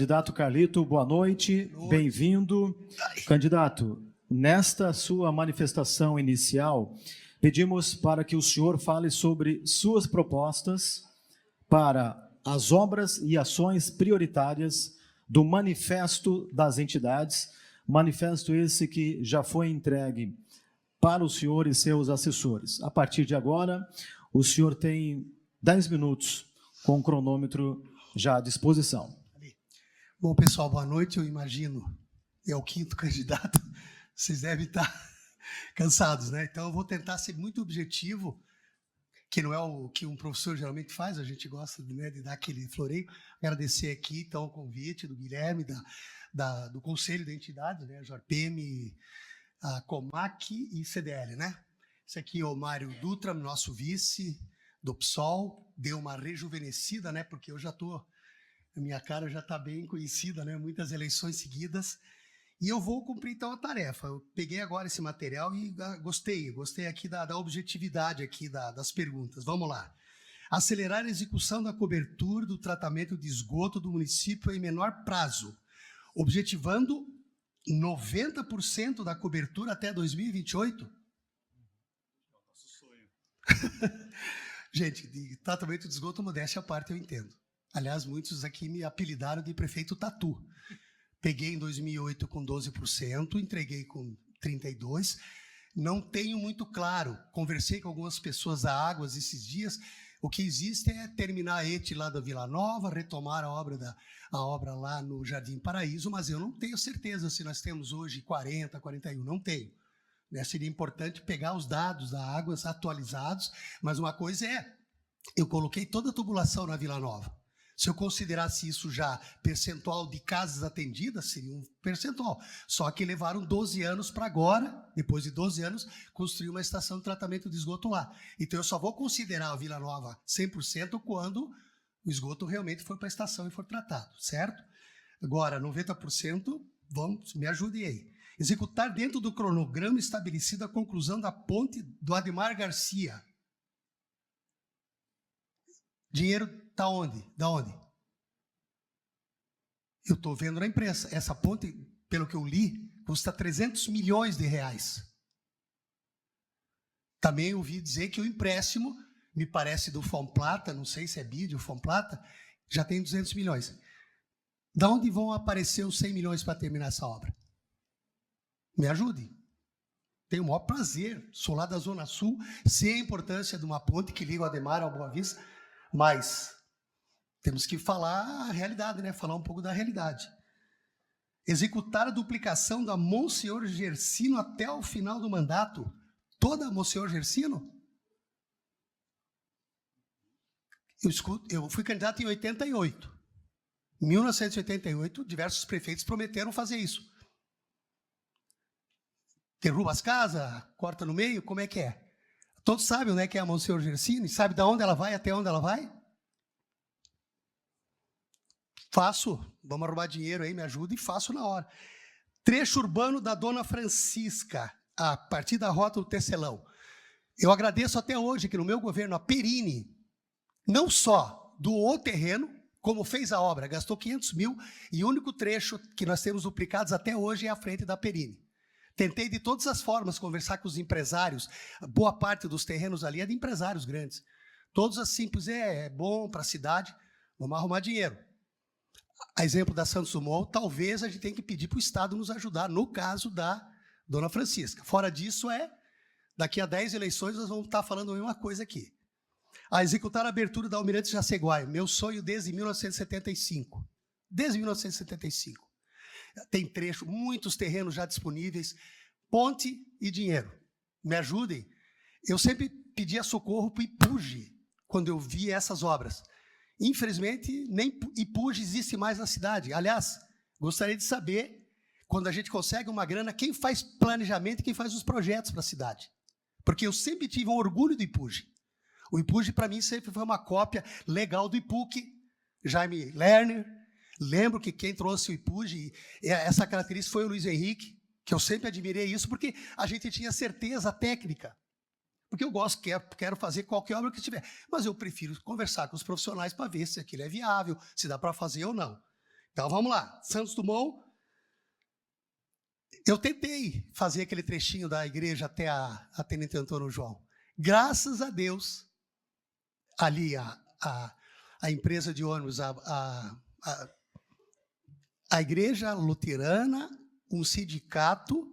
Candidato Carlito, boa noite, bem-vindo. Candidato, nesta sua manifestação inicial, pedimos para que o senhor fale sobre suas propostas para as obras e ações prioritárias do Manifesto das Entidades, manifesto esse que já foi entregue para o senhor e seus assessores. A partir de agora, o senhor tem 10 minutos com o cronômetro já à disposição. Bom, pessoal, boa noite. Eu imagino, é o quinto candidato, vocês devem estar cansados, né? Então, eu vou tentar ser muito objetivo, que não é o que um professor geralmente faz, a gente gosta de dar aquele floreio. Agradecer aqui, então, o convite do Guilherme, do Conselho da Entidade, né? JORPM, a Comac e CDL, né? Esse aqui é o Mário Dutra, nosso vice do PSOL, deu uma rejuvenescida, né? Porque eu já estou... A minha cara já está bem conhecida, né? Muitas eleições seguidas. E eu vou cumprir, então, a tarefa. Eu peguei agora esse material e gostei aqui da objetividade aqui das perguntas. Vamos lá. Acelerar a execução da cobertura do tratamento de esgoto do município em menor prazo, objetivando 90% da cobertura até 2028? Nosso sonho. Gente, de tratamento de esgoto, modéstia à parte, eu entendo. Aliás, muitos aqui me apelidaram de prefeito Tatu. Peguei em 2008 com 12%, entreguei com 32%. Não tenho muito claro. Conversei com algumas pessoas da Águas esses dias. O que existe é terminar a ET lá da Vila Nova, retomar a obra lá no Jardim Paraíso, mas eu não tenho certeza se nós temos hoje 40, 41. Não tenho. Seria importante pegar os dados da Águas atualizados, mas uma coisa é, eu coloquei toda a tubulação na Vila Nova. Se eu considerasse isso já percentual de casas atendidas, seria um percentual. Só que levaram 12 anos para agora, depois de 12 anos, construir uma estação de tratamento de esgoto lá. Então, eu só vou considerar a Vila Nova 100% quando o esgoto realmente for para a estação e for tratado, certo? Agora, 90%, vamos, me ajudem aí. Executar dentro do cronograma estabelecido a conclusão da ponte do Ademar Garcia. Dinheiro está onde? Da onde? Eu estou vendo na imprensa. Essa ponte, pelo que eu li, custa 300 milhões de reais. Também ouvi dizer que o empréstimo, me parece do Fomplata, não sei se é BID ou Fomplata, já tem 200 milhões. Da onde vão aparecer os 100 milhões para terminar essa obra? Me ajude. Tenho o maior prazer. Sou lá da Zona Sul, sei a importância de uma ponte que liga o Ademar ao Boa Vista, mas temos que falar a realidade, né? Falar um pouco da realidade. Executar a duplicação da Monsenhor Gersino até o final do mandato. Toda a Monsenhor Gersino? Eu fui candidato em 88. Em 1988, diversos prefeitos prometeram fazer isso. Derruba as casas, corta no meio, como é que é? Todos sabem onde é que é a Monsenhor Gersino? E sabe de onde ela vai, até onde ela vai? Faço, vamos arrumar dinheiro aí, me ajuda e faço na hora. Trecho urbano da Dona Francisca, a partir da Rota do Tecelão. Eu agradeço até hoje que no meu governo, a Perini, não só doou o terreno, como fez a obra, gastou 500 mil, e o único trecho que nós temos duplicados até hoje é a frente da Perini. Tentei de todas as formas conversar com os empresários, boa parte dos terrenos ali é de empresários grandes. Todos assim, pois é bom para a cidade, vamos arrumar dinheiro. A exemplo da Santos Dumont, talvez a gente tenha que pedir para o Estado nos ajudar, no caso da Dona Francisca. Fora disso, daqui a 10 eleições nós vamos estar falando a mesma coisa aqui. A executar a abertura da Almirante Jaceguai, meu sonho desde 1975. Desde 1975. Tem trecho, muitos terrenos já disponíveis, ponte e dinheiro. Me ajudem. Eu sempre pedia socorro para o IPUG, quando eu vi essas obras. Infelizmente, nem IPUG existe mais na cidade. Aliás, gostaria de saber, quando a gente consegue uma grana, quem faz planejamento e quem faz os projetos para a cidade. Porque eu sempre tive um orgulho do IPUG. O IPUG, para mim, sempre foi uma cópia legal do IPUC, Jaime Lerner. Lembro que quem trouxe o IPUG, essa característica foi o Luiz Henrique, que eu sempre admirei isso, porque a gente tinha certeza técnica. Porque eu gosto, quero fazer qualquer obra que tiver. Mas eu prefiro conversar com os profissionais para ver se aquilo é viável, se dá para fazer ou não. Então, vamos lá. Santos Dumont. Eu tentei fazer aquele trechinho da igreja até a Tenente Antônio João. Graças a Deus, ali a empresa de ônibus, a igreja luterana, um sindicato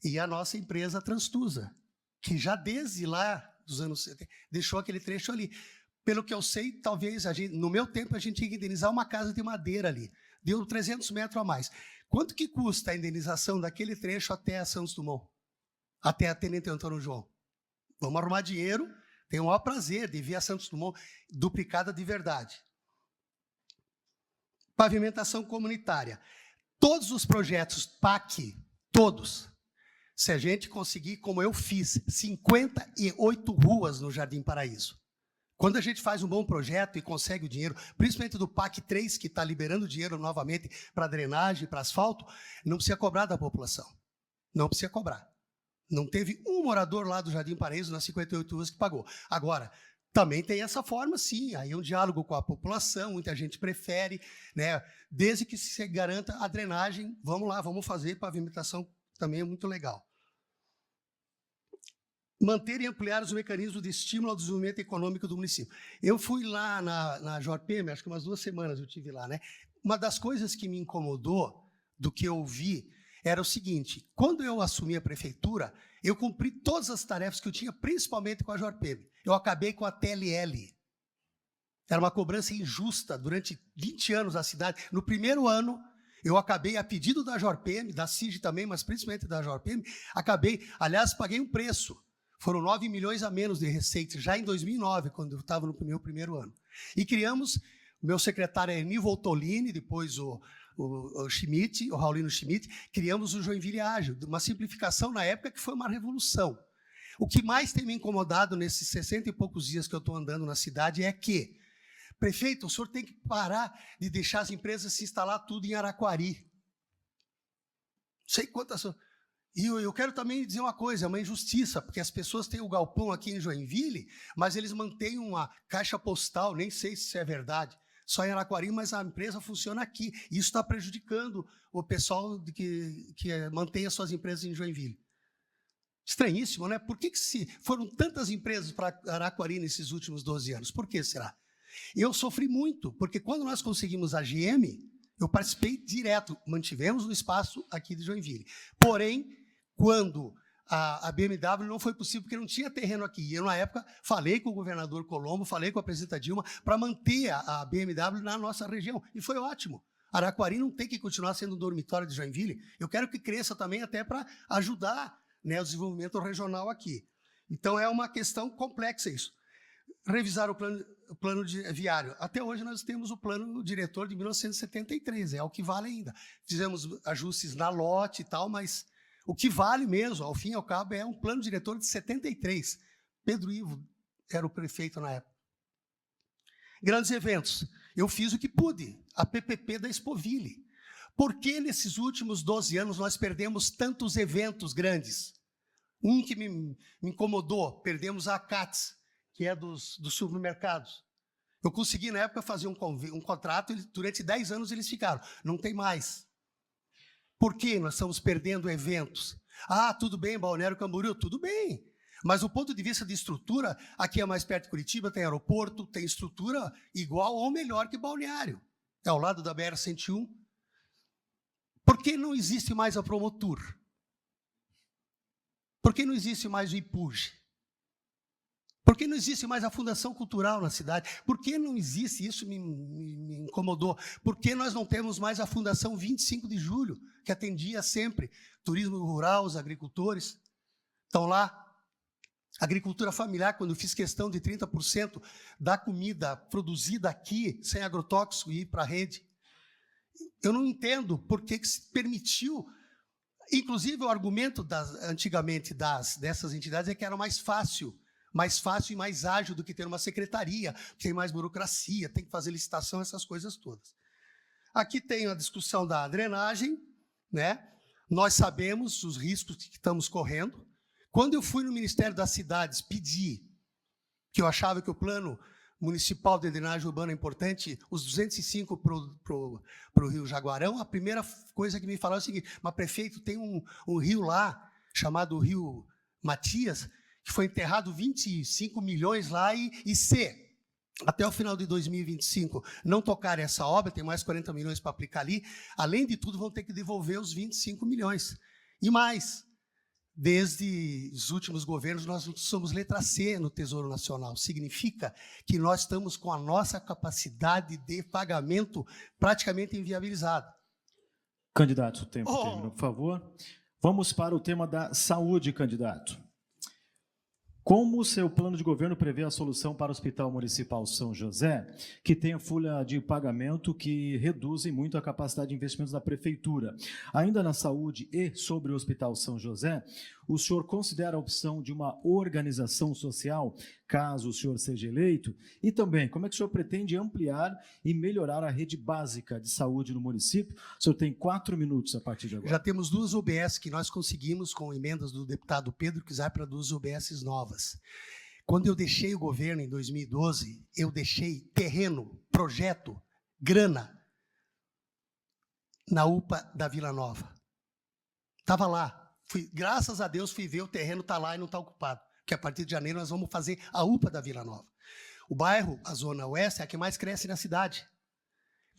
e a nossa empresa Transtusa, que já desde lá dos anos 70 deixou aquele trecho ali. Pelo que eu sei, talvez, no meu tempo, a gente tinha que indenizar uma casa de madeira ali. Deu 300 metros a mais. Quanto que custa a indenização daquele trecho até a Santos Dumont? Até a Tenente Antônio João? Vamos arrumar dinheiro. Tenho o maior prazer de ver a Santos Dumont duplicada de verdade. Pavimentação comunitária. Todos os projetos PAC, todos, se a gente conseguir, como eu fiz, 58 ruas no Jardim Paraíso. Quando a gente faz um bom projeto e consegue o dinheiro, principalmente do PAC 3, que está liberando dinheiro novamente para drenagem, para asfalto, não precisa cobrar da população. Não precisa cobrar. Não teve um morador lá do Jardim Paraíso nas 58 ruas que pagou. Agora, também tem essa forma, sim, aí é um diálogo com a população, muita gente prefere, né? Desde que se garanta a drenagem, vamos lá, vamos fazer, pavimentação também é muito legal. Manter e ampliar os mecanismos de estímulo ao desenvolvimento econômico do município. Eu fui lá na JORPM, acho que umas 2 semanas eu estive lá, né? Uma das coisas que me incomodou do que eu vi era o seguinte: quando eu assumi a prefeitura, eu cumpri todas as tarefas que eu tinha, principalmente com a JORPM. Eu acabei com a TLL. Era uma cobrança injusta durante 20 anos na cidade. No primeiro ano, eu acabei, a pedido da JORPM, da CIG também, mas principalmente da JORPM, aliás, paguei um preço. Foram 9 milhões a menos de receita, já em 2009, quando eu estava no meu primeiro ano. E criamos, o meu secretário é Nil Voltolini, depois o Schmidt, o Raulino Schmidt, criamos o Joinville Ágil, uma simplificação na época que foi uma revolução. O que mais tem me incomodado nesses 60 e poucos dias que eu estou andando na cidade é que, prefeito, o senhor tem que parar de deixar as empresas se instalar tudo em Araquari. Não sei quantas... E eu quero também dizer uma coisa, é uma injustiça, porque as pessoas têm o galpão aqui em Joinville, mas eles mantêm uma caixa postal, nem sei se isso é verdade, só em Araquari, mas a empresa funciona aqui. Isso está prejudicando o pessoal que mantém as suas empresas em Joinville. Estranhíssimo, né? Por que foram tantas empresas para Araquari nesses últimos 12 anos? Por que será? Eu sofri muito, porque quando nós conseguimos a GM, eu participei direto, mantivemos o espaço aqui de Joinville. Porém, quando a BMW não foi possível, porque não tinha terreno aqui. E eu, na época, falei com o governador Colombo, falei com a presidenta Dilma, para manter a BMW na nossa região. E foi ótimo. Araquari não tem que continuar sendo um dormitório de Joinville. Eu quero que cresça também até para ajudar, né, o desenvolvimento regional aqui. Então, é uma questão complexa isso. Revisar o plano viário. Até hoje nós temos o plano diretor de 1973, é o que vale ainda. Fizemos ajustes na lote e tal, mas o que vale mesmo, ao fim e ao cabo, é um plano diretor de 73. Pedro Ivo era o prefeito na época. Grandes eventos. Eu fiz o que pude, a PPP da Expoville. Por que nesses últimos 12 anos nós perdemos tantos eventos grandes? Um que me incomodou, perdemos a CATS, que é dos supermercados. Eu consegui, na época, fazer um contrato, e durante 10 anos eles ficaram. Não tem mais. Por que nós estamos perdendo eventos? Ah, tudo bem, Balneário Camboriú, tudo bem. Mas do ponto de vista de estrutura, aqui é mais perto de Curitiba, tem aeroporto, tem estrutura igual ou melhor que Balneário. É ao lado da BR-101. Por que não existe mais a Promotur? Por que não existe mais o IPUG? Por que não existe mais a Fundação Cultural na cidade? Por que não existe? Isso me incomodou. Por que nós não temos mais a Fundação 25 de Julho, que atendia sempre turismo rural, os agricultores? Estão lá. Agricultura familiar, quando eu fiz questão de 30% da comida produzida aqui, sem agrotóxico, ir para a rede. Eu não entendo por que se permitiu. Inclusive, o argumento antigamente dessas entidades é que era mais fácil e mais ágil do que ter uma secretaria, tem mais burocracia, tem que fazer licitação, essas coisas todas. Aqui tem a discussão da drenagem, né? Nós sabemos os riscos que estamos correndo. Quando eu fui no Ministério das Cidades pedir, que eu achava que o plano municipal de drenagem urbana importante, os 205 para o Rio Jaguarão, a primeira coisa que me falaram é o seguinte: mas prefeito, tem um rio lá, chamado Rio Matias, que foi enterrado 25 milhões lá, e se até o final de 2025 não tocar essa obra, tem mais 40 milhões para aplicar ali, além de tudo vão ter que devolver os 25 milhões. E mais, desde os últimos governos, nós somos letra C no Tesouro Nacional. Significa que nós estamos com a nossa capacidade de pagamento praticamente inviabilizada. Candidato, o tempo terminou, por favor. Vamos para o tema da saúde, candidato. Como o seu plano de governo prevê a solução para o Hospital Municipal São José, que tem a folha de pagamento que reduzem muito a capacidade de investimentos da Prefeitura? Ainda na saúde e sobre o Hospital São José, o senhor considera a opção de uma organização social, caso o senhor seja eleito? E também, como é que o senhor pretende ampliar e melhorar a rede básica de saúde no município? O senhor tem 4 minutos a partir de agora. Já temos 2 UBS que nós conseguimos, com emendas do deputado Pedro Kizar, para 2 UBS novas. Quando eu deixei o governo em 2012, eu deixei terreno, projeto, grana na UPA da Vila Nova. Estava lá. Graças a Deus, fui ver, o terreno está lá e não está ocupado. Que a partir de janeiro nós vamos fazer a UPA da Vila Nova. O bairro, a Zona Oeste, é a que mais cresce na cidade.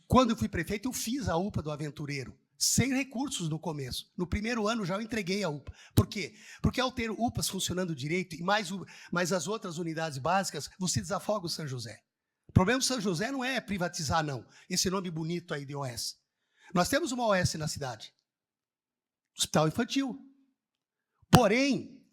Quando eu fui prefeito, eu fiz a UPA do Aventureiro, sem recursos no começo. No primeiro ano já eu entreguei a UPA. Por quê? Porque ao ter UPAs funcionando direito e mais as outras unidades básicas, você desafoga o São José. O problema do São José não é privatizar, não. Esse nome bonito aí de OS. Nós temos uma OS na cidade. Hospital Infantil. Porém,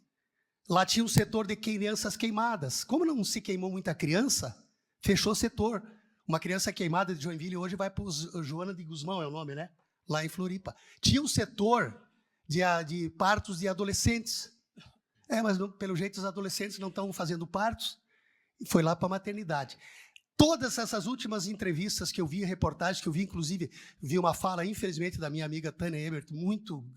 lá tinha um setor de crianças queimadas. Como não se queimou muita criança, fechou o setor. Uma criança queimada de Joinville hoje vai para o Joana de Guzmão, é o nome, né? Lá em Floripa. Tinha um setor de partos de adolescentes. Mas não, pelo jeito os adolescentes não estão fazendo partos. E foi lá para a maternidade. Todas essas últimas entrevistas que eu vi, reportagens que eu vi, inclusive, vi uma fala, infelizmente, da minha amiga Tânia Ebert, muito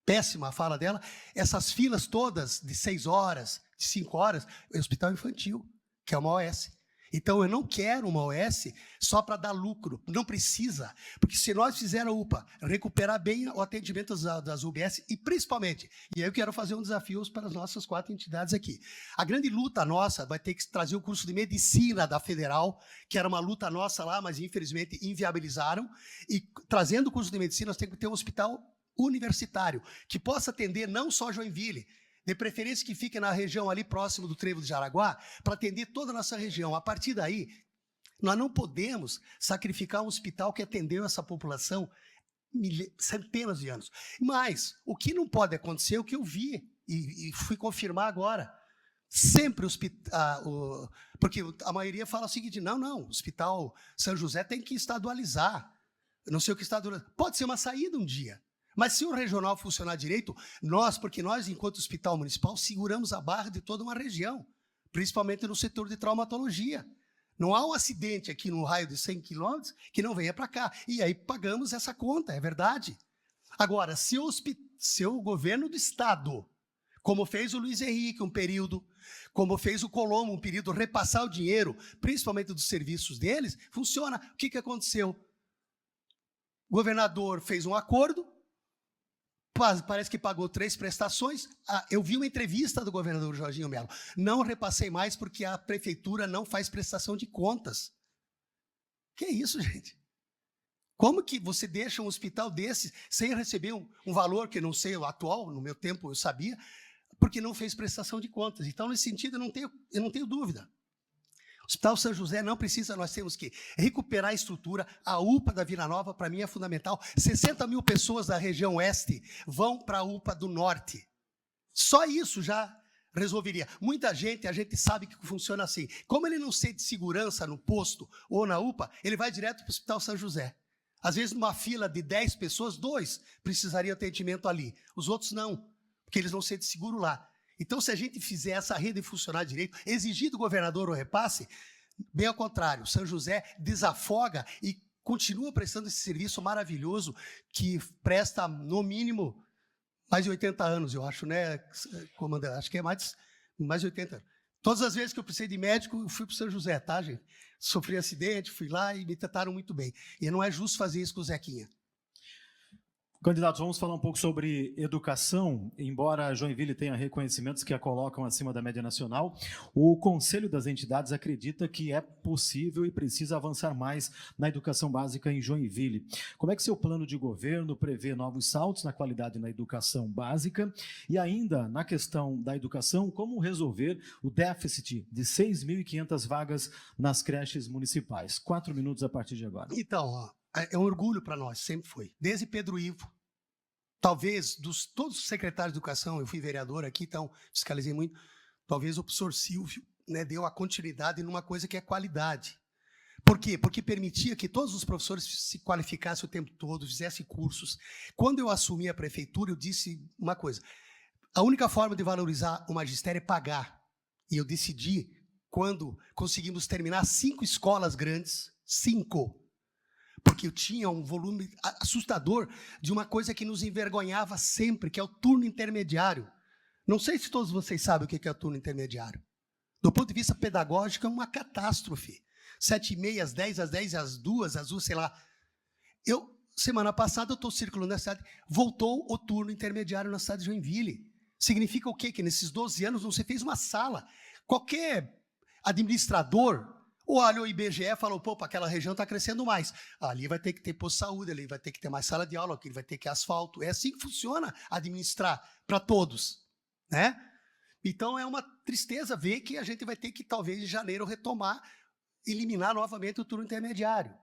péssima a fala dela, essas filas todas de 6 horas, de 5 horas, é hospital infantil, que é uma OS. Então, eu não quero uma OS só para dar lucro, não precisa, porque se nós fizermos a UPA, recuperar bem o atendimento das UBS, e principalmente, e aí eu quero fazer um desafio para as nossas 4 entidades aqui. A grande luta nossa vai ter que trazer o curso de medicina da Federal, que era uma luta nossa lá, mas infelizmente inviabilizaram, e trazendo o curso de medicina, nós temos que ter um hospital universitário, que possa atender não só Joinville, de preferência que fique na região ali próximo do Trevo de Jaraguá, para atender toda a nossa região. A partir daí, nós não podemos sacrificar um hospital que atendeu essa população centenas de anos. Mas o que não pode acontecer é o que eu vi, e fui confirmar agora. Sempre porque a maioria fala o seguinte: não, o Hospital São José tem que estadualizar. Não sei o que estadualizar. Pode ser uma saída um dia. Mas se o regional funcionar direito, porque nós, enquanto hospital municipal, seguramos a barra de toda uma região, principalmente no setor de traumatologia. Não há um acidente aqui no raio de 100 quilômetros que não venha para cá. E aí pagamos essa conta, é verdade. Agora, se o governo do Estado, como fez o Luiz Henrique um período, como fez o Colombo um período, repassar o dinheiro, principalmente dos serviços deles, funciona. O que aconteceu? O governador fez um acordo, parece que pagou 3 prestações. Eu vi uma entrevista do governador Jorginho Melo. Não repassei mais porque a prefeitura não faz prestação de contas. Que isso, gente? Como que você deixa um hospital desse sem receber um valor que não sei o atual, no meu tempo eu sabia, porque não fez prestação de contas? Então, nesse sentido, eu não tenho dúvida. O Hospital São José não precisa, nós temos que recuperar a estrutura. A UPA da Vila Nova, para mim, é fundamental. 60 mil pessoas da região oeste vão para a UPA do norte. Só isso já resolveria. Muita gente, a gente sabe que funciona assim. Como ele não sente segurança no posto ou na UPA, ele vai direto para o Hospital São José. Às vezes, numa fila de 10 pessoas, 2 precisariam de atendimento ali. Os outros não, porque eles não sentem seguro lá. Então, se a gente fizer essa rede funcionar direito, exigir do governador o repasse, bem ao contrário, São José desafoga e continua prestando esse serviço maravilhoso que presta, no mínimo, mais de 80 anos, eu acho, né, comandante? Acho que é mais de 80 anos. Todas as vezes que eu precisei de médico, eu fui para o São José, tá, gente? Sofri acidente, fui lá e me trataram muito bem. E não é justo fazer isso com o Zequinha. Candidatos, vamos falar um pouco sobre educação. Embora Joinville tenha reconhecimentos que a colocam acima da média nacional, o Conselho das Entidades acredita que é possível e precisa avançar mais na educação básica em Joinville. Como é que seu plano de governo prevê novos saltos na qualidade na educação básica? E ainda, na questão da educação, como resolver o déficit de 6.500 vagas nas creches municipais? 4 minutos a partir de agora. Então, é um orgulho para nós, sempre foi. Desde Pedro Ivo, talvez todos os secretários de educação, eu fui vereador aqui, então fiscalizei muito, talvez o professor Silvio, né, deu a continuidade numa coisa que é qualidade. Por quê? Porque permitia que todos os professores se qualificassem o tempo todo, fizessem cursos. Quando eu assumi a prefeitura, eu disse uma coisa: a única forma de valorizar o magistério é pagar. E eu decidi, quando conseguimos terminar 5 escolas grandes, 5, porque eu tinha um volume assustador de uma coisa que nos envergonhava sempre, que é o turno intermediário. Não sei se todos vocês sabem o que é o turno intermediário. Do ponto de vista pedagógico, é uma catástrofe. 7h30, às 10, às 10, às 2, sei lá. Semana passada, eu estou circulando na cidade, voltou o turno intermediário na cidade de Joinville. Significa o quê? Que nesses 12 anos não se fez uma sala. Qualquer administrador olha o IBGE e falou, pô, aquela região está crescendo mais. Ali vai ter que ter posto de saúde, ali vai ter que ter mais sala de aula, aqui vai ter que ter asfalto. É assim que funciona administrar para todos, né? Então, é uma tristeza ver que a gente vai ter que, talvez, em janeiro, eliminar novamente o turno intermediário.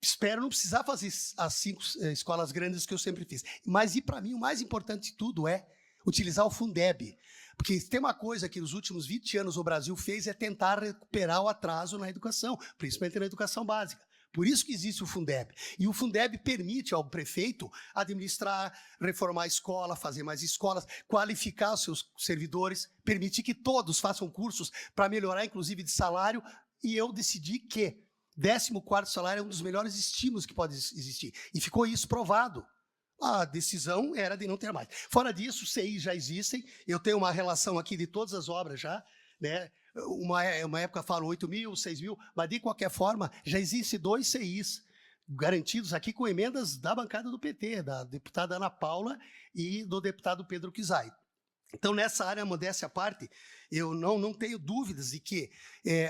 Espero não precisar fazer as 5 escolas grandes que eu sempre fiz. Mas, e para mim, o mais importante de tudo é utilizar o Fundeb. Porque tem uma coisa que nos últimos 20 anos o Brasil fez, é tentar recuperar o atraso na educação, principalmente na educação básica. Por isso que existe o Fundeb. E o Fundeb permite ao prefeito administrar, reformar a escola, fazer mais escolas, qualificar os seus servidores, permitir que todos façam cursos para melhorar, inclusive, de salário. E eu decidi que 14º salário é um dos melhores estímulos que pode existir. E ficou isso provado. A decisão era de não ter mais. Fora disso, CIs já existem. Eu tenho uma relação aqui de todas as obras já, né? Uma época falo 8.000, 6.000, mas de qualquer forma, já existem 2 CIs garantidos aqui com emendas da bancada do PT, da deputada Ana Paula e do deputado Pedro Kizai. Então, nessa área, modéstia à parte, eu não tenho dúvidas de que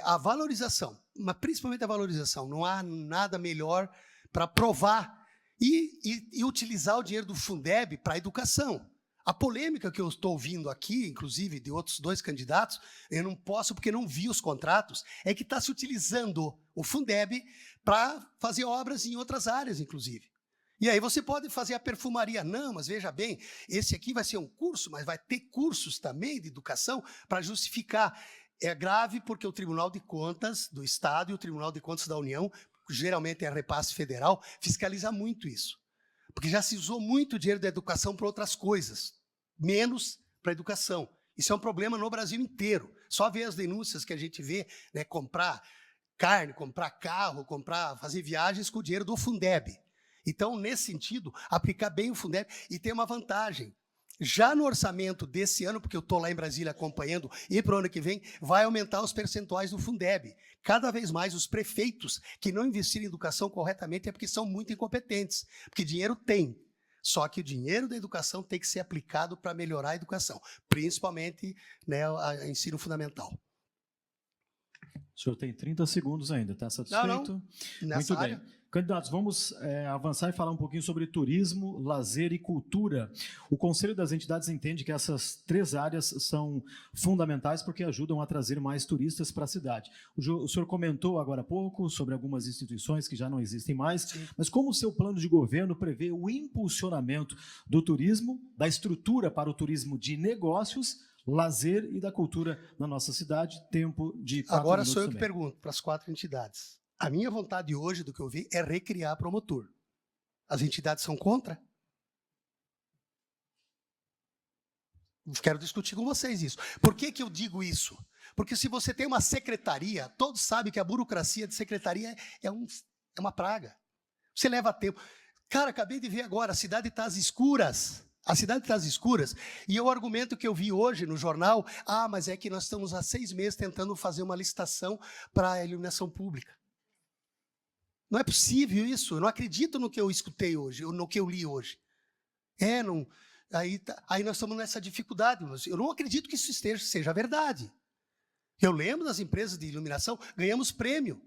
a valorização, mas principalmente a valorização, não há nada melhor para provar e utilizar o dinheiro do Fundeb para a educação. A polêmica que eu estou ouvindo aqui, inclusive de outros 2 candidatos, eu não posso porque não vi os contratos, é que está se utilizando o Fundeb para fazer obras em outras áreas, inclusive. E aí você pode fazer a perfumaria. Não, mas veja bem, esse aqui vai ser um curso, mas vai ter cursos também de educação para justificar. É grave porque o Tribunal de Contas do Estado e o Tribunal de Contas da União, geralmente é repasse federal, fiscaliza muito isso. Porque já se usou muito dinheiro da educação para outras coisas, menos para a educação. Isso é um problema no Brasil inteiro. Só ver as denúncias que a gente vê, né, comprar carne, comprar carro, fazer viagens com o dinheiro do Fundeb. Então, nesse sentido, aplicar bem o Fundeb e tem uma vantagem. Já no orçamento desse ano, porque eu estou lá em Brasília acompanhando, e para o ano que vem, vai aumentar os percentuais do Fundeb. Cada vez mais os prefeitos que não investirem em educação corretamente é porque são muito incompetentes, porque dinheiro tem. Só que o dinheiro da educação tem que ser aplicado para melhorar a educação, principalmente, né, o ensino fundamental. O senhor tem 30 segundos ainda, está satisfeito? Não. Nessa Muito bem. área. Candidatos, vamos avançar e falar um pouquinho sobre turismo, lazer e cultura. O Conselho das Entidades entende que essas 3 áreas são fundamentais porque ajudam a trazer mais turistas para a cidade. O senhor comentou agora há pouco sobre algumas instituições que já não existem mais, sim, mas como o seu plano de governo prevê o impulsionamento do turismo, da estrutura para o turismo de negócios, lazer e da cultura na nossa cidade? Tempo de 4 Agora minutos sou eu também. que pergunto para as 4 entidades. A minha vontade hoje, do que eu vi, é recriar a Promotur. As entidades são contra? Quero discutir com vocês isso. Por que eu digo isso? Porque se você tem uma secretaria, todos sabem que a burocracia de secretaria é uma praga. Você leva tempo. Cara, acabei de ver agora, a cidade está às escuras. A cidade está às escuras. E o argumento que eu vi hoje no jornal, mas é que nós estamos há 6 meses tentando fazer uma licitação para a iluminação pública. Não é possível isso. Eu não acredito no que eu escutei hoje, no que eu li hoje. Não, aí nós estamos nessa dificuldade. Mas eu não acredito que isso seja verdade. Eu lembro das empresas de iluminação, ganhamos prêmio.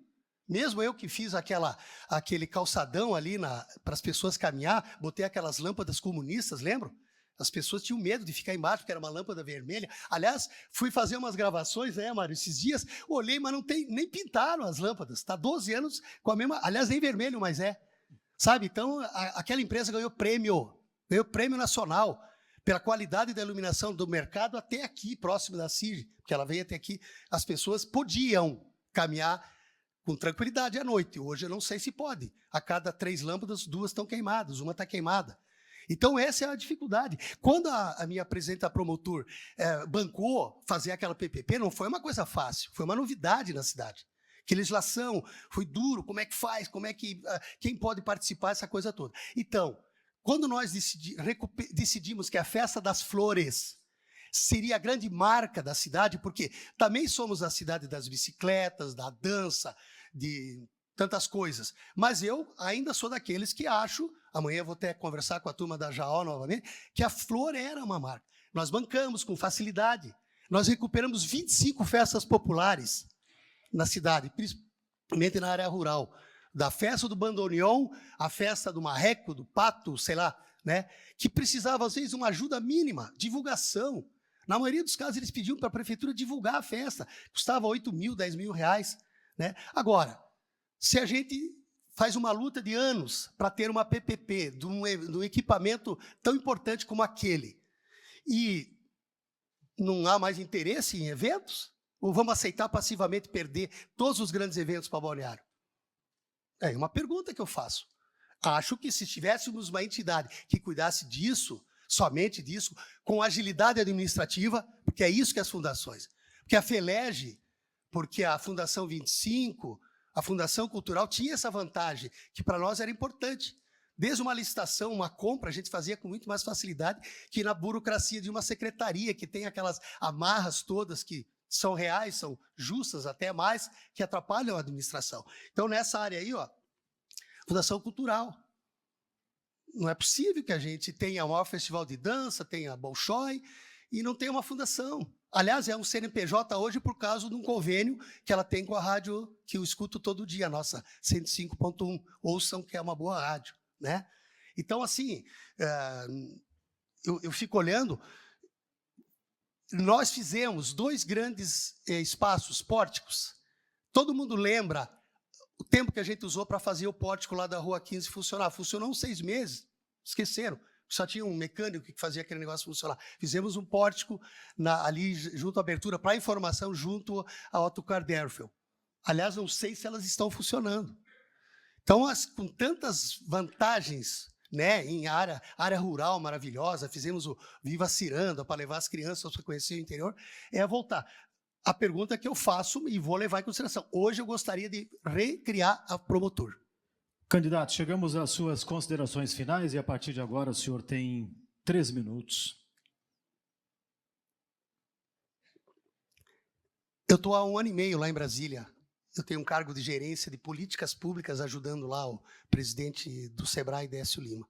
Mesmo eu que fiz aquele calçadão ali para as pessoas caminhar, botei aquelas lâmpadas comunistas, lembram? As pessoas tinham medo de ficar embaixo, porque era uma lâmpada vermelha. Aliás, fui fazer umas gravações, né, Mário, esses dias, olhei, mas nem pintaram as lâmpadas. Está 12 anos com a mesma... Aliás, nem vermelho, mas é. Sabe? Então, aquela empresa ganhou prêmio nacional, pela qualidade da iluminação do mercado até aqui, próximo da CIG, porque ela veio até aqui. As pessoas podiam caminhar com tranquilidade à noite. Hoje eu não sei se pode. A cada 3 lâmpadas, 2 estão queimadas, uma está queimada. Então essa é a dificuldade. Quando a minha presidenta promotor bancou fazer aquela PPP, não foi uma coisa fácil, foi uma novidade na cidade. Que legislação, foi duro, como é que faz, quem pode participar, essa coisa toda. Então, quando nós decidimos que a Festa das Flores seria a grande marca da cidade, porque também somos a cidade das bicicletas, da dança, de tantas coisas. Mas eu ainda sou daqueles que acho, amanhã eu vou até conversar com a turma da JAO novamente, que a flor era uma marca. Nós bancamos com facilidade. Nós recuperamos 25 festas populares na cidade, principalmente na área rural. Da festa do bandoneon, a festa do marreco, do pato, sei lá, né? Que precisava, às vezes, uma ajuda mínima, divulgação. Na maioria dos casos, eles pediam para a prefeitura divulgar a festa. Custava 8 mil, 10 mil reais. Né? Agora, se a gente faz uma luta de anos para ter uma PPP de um equipamento tão importante como aquele, e não há mais interesse em eventos, ou vamos aceitar passivamente perder todos os grandes eventos para Balneário? É uma pergunta que eu faço. Acho que se tivéssemos uma entidade que cuidasse disso, somente disso, com agilidade administrativa, porque é isso que as fundações. Porque a FELEG, porque a Fundação 25, a Fundação Cultural tinha essa vantagem, que para nós era importante. Desde uma licitação, uma compra, a gente fazia com muito mais facilidade que na burocracia de uma secretaria, que tem aquelas amarras todas que são reais, são justas até mais, que atrapalham a administração. Então, nessa área aí, Fundação Cultural. Não é possível que a gente tenha o maior festival de dança, tenha Bolshoi, e não tenha uma fundação. Aliás, é um CNPJ hoje por causa de um convênio que ela tem com a rádio que eu escuto todo dia, a nossa 105.1. Ouçam que é uma boa rádio. Né? Então, assim, eu fico olhando. Nós fizemos 2 grandes espaços pórticos. Todo mundo lembra o tempo que a gente usou para fazer o pórtico lá da Rua 15 funcionar. Funcionou uns 6 meses, esqueceram. Só tinha um mecânico que fazia aquele negócio funcionar. Fizemos um pórtico ali junto à abertura para informação, junto ao Autocar Derfel. Aliás, não sei se elas estão funcionando. Então, com tantas vantagens, né, em área rural maravilhosa, fizemos o Viva Ciranda para levar as crianças para conhecer o interior, voltar. A pergunta que eu faço e vou levar em consideração. Hoje eu gostaria de recriar a promotor. Candidato, chegamos às suas considerações finais e a partir de agora o senhor tem 3 minutos. Eu estou há 1 ano e meio lá em Brasília. Eu tenho um cargo de gerência de políticas públicas, ajudando lá o presidente do Sebrae, Décio Lima.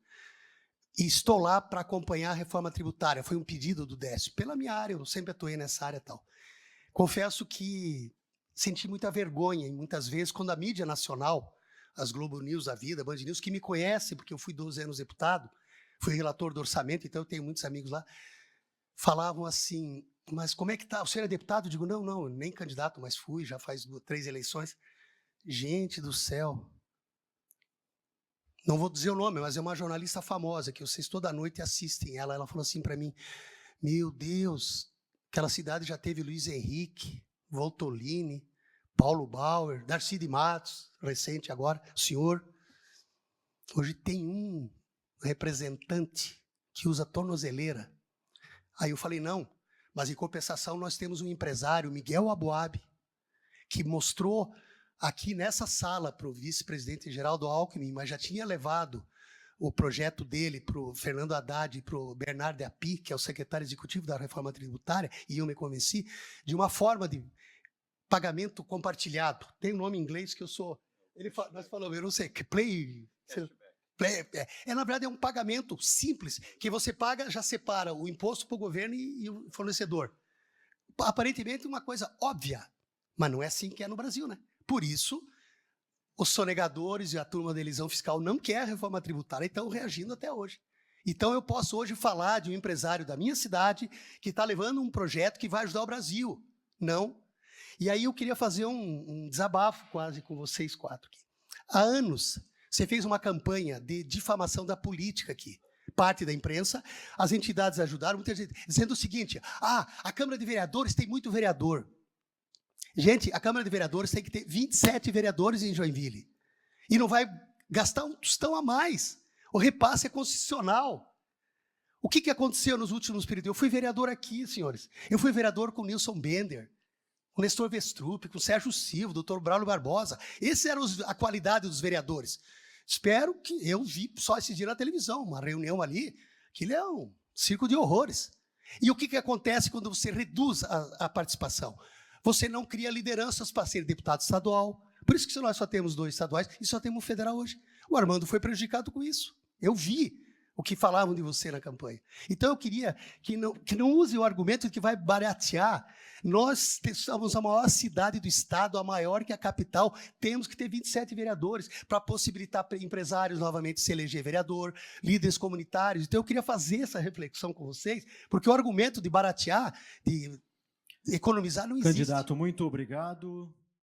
E estou lá para acompanhar a reforma tributária. Foi um pedido do Décio. Pela minha área, eu sempre atuei nessa área e tal. Confesso que senti muita vergonha, muitas vezes, quando a mídia nacional, as Globo News, a Vida, Band News, que me conhecem, porque eu fui 12 anos deputado, fui relator do orçamento, então eu tenho muitos amigos lá, falavam assim... Mas como é que está? O senhor é deputado? Eu digo, não, nem candidato, mas fui, já faz 3 eleições. Gente do céu. Não vou dizer o nome, mas é uma jornalista famosa, que vocês toda noite assistem ela. Ela falou assim para mim, meu Deus, aquela cidade já teve Luiz Henrique, Voltolini, Paulo Bauer, Darcy de Matos, recente agora, o senhor. Hoje tem um representante que usa tornozeleira. Aí eu falei, não. Mas, em compensação, nós temos um empresário, Miguel Aboab, que mostrou aqui nessa sala para o vice-presidente Geraldo Alckmin, mas já tinha levado o projeto dele para o Fernando Haddad e para o Bernardo Api, que é o secretário executivo da reforma tributária, e eu me convenci, de uma forma de pagamento compartilhado. Tem um nome em inglês que eu sou... Nós falamos, eu não sei, na verdade, é um pagamento simples, que você paga, já separa o imposto para o governo e o fornecedor. Aparentemente, uma coisa óbvia, mas não é assim que é no Brasil, né? Por isso, os sonegadores e a turma da elisão fiscal não quer a reforma tributária e estão reagindo até hoje. Então, eu posso hoje falar de um empresário da minha cidade que está levando um projeto que vai ajudar o Brasil. Não. E aí eu queria fazer um desabafo quase com vocês quatro aqui. Há anos, você fez uma campanha de difamação da política aqui. Parte da imprensa, as entidades ajudaram, muita gente dizendo o seguinte, a Câmara de Vereadores tem muito vereador. Gente, a Câmara de Vereadores tem que ter 27 vereadores em Joinville. E não vai gastar um tostão a mais. O repasse é constitucional. O que aconteceu nos últimos períodos? Eu fui vereador aqui, senhores. Eu fui vereador com o Nilson Bender, com o Nestor Vestrup, com o Sérgio Silva, o doutor Braulio Barbosa. Essa era a qualidade dos vereadores. Espero que eu vi só esse dia na televisão, uma reunião ali, que ele é um circo de horrores. E o que acontece quando você reduz a participação? Você não cria lideranças para ser deputado estadual. Por isso que nós só temos 2 estaduais e só temos um federal hoje. O Armando foi prejudicado com isso. Eu vi o que falavam de você na campanha. Então, eu queria que não use o argumento de que vai baratear. Nós somos a maior cidade do estado, a maior que a capital. Temos que ter 27 vereadores para possibilitar empresários novamente se eleger vereador, líderes comunitários. Então, eu queria fazer essa reflexão com vocês, porque o argumento de baratear, de economizar, não existe. Candidato, muito obrigado.